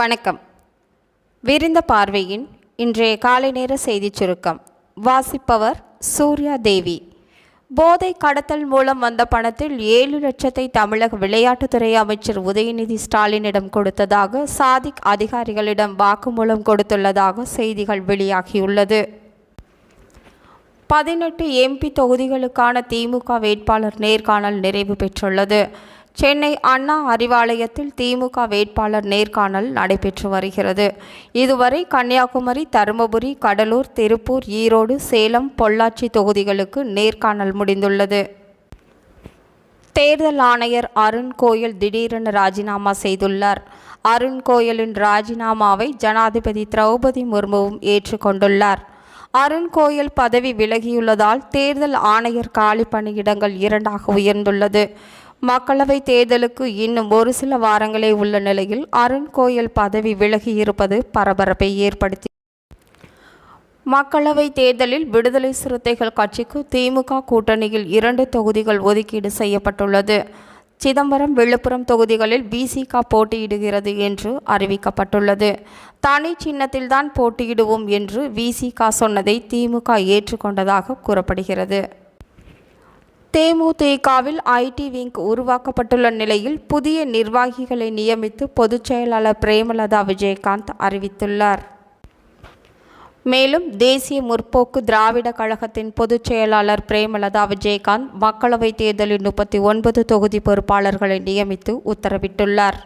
வணக்கம். விரிந்த பார்வையின் இன்றைய காலை நேர செய்திச் சுருக்கம் வாசிப்பவர் சூர்யா தேவி. போதை கடத்தல் மூலம் வந்த பணத்தில் 7 லட்சத்தை தமிழக விளையாட்டுத்துறை அமைச்சர் உதயநிதி ஸ்டாலினிடம் கொடுத்ததாக சாதிக் அதிகாரிகளிடம் வாக்குமூலம் கொடுத்துள்ளதாக செய்திகள் வெளியாகியுள்ளது. 18 MP தொகுதிகளுக்கான திமுக வேட்பாளர் நேர்காணல் நிறைவு பெற்றுள்ளது. சென்னை அண்ணா அறிவாலயத்தில் திமுக வேட்பாளர் நேர்காணல் நடைபெற்று வருகிறது. இதுவரை கன்னியாகுமரி, தருமபுரி, கடலூர், திருப்பூர், ஈரோடு, சேலம், பொள்ளாச்சி தொகுதிகளுக்கு நேர்காணல் முடிந்துள்ளது. தேர்தல் ஆணையர் அருண் கோயல் திடீரென ராஜினாமா செய்துள்ளார். அருண் கோயலின் ராஜினாமாவை ஜனாதிபதி திரௌபதி முர்முவும் ஏற்றுக்கொண்டுள்ளார். அருண் கோயல் பதவி விலகியுள்ளதால் தேர்தல் ஆணையர் காலி பணியிடங்கள் 2ஆக உயர்ந்துள்ளது. மக்களவை தேர்தலுக்கு இன்னும் ஒரு சில வாரங்களே உள்ள நிலையில் அருண் கோயல் பதவி விலகியிருப்பது பரபரப்பை ஏற்படுத்தி மக்களவை தேர்தலில் விடுதலை சிறுத்தைகள் கட்சிக்கு திமுக கூட்டணியில் 2 தொகுதிகள் ஒதுக்கீடு செய்யப்பட்டுள்ளது. சிதம்பரம், விழுப்புரம் தொகுதிகளில் விசிக போட்டியிடுகிறது என்று அறிவிக்கப்பட்டுள்ளது. தனி சின்னத்தில்தான் போட்டியிடுவோம் என்று விசிக சொன்னதை திமுக ஏற்றுக்கொண்டதாக கூறப்படுகிறது. தேமுதிகவில் ஐடி விங் உருவாக்கப்பட்டுள்ள நிலையில் புதிய நிர்வாகிகளை நியமித்து பொதுச் செயலாளர் பிரேமலதா விஜயகாந்த் அறிவித்துள்ளார். மேலும் தேசிய முற்போக்கு திராவிட கழகத்தின் பொதுச் செயலாளர் பிரேமலதா விஜயகாந்த் மக்களவைத் தேர்தலில் 39 தொகுதி பொறுப்பாளர்களை நியமித்து உத்தரவிட்டுள்ளார்.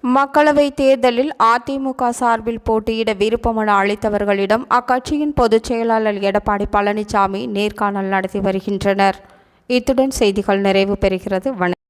மக்களவைத் தேர்தலில் அதிமுக சார்பில் போட்டியிட விருப்பமனு அளித்தவர்களிடம் அக்கட்சியின் பொதுச் செயலாளர் எடப்பாடி பழனிசாமி நேர்காணல் நடத்தி வருகின்றனர். இத்துடன் செய்திகள் நிறைவு பெறுகிறது. வணக்கம்.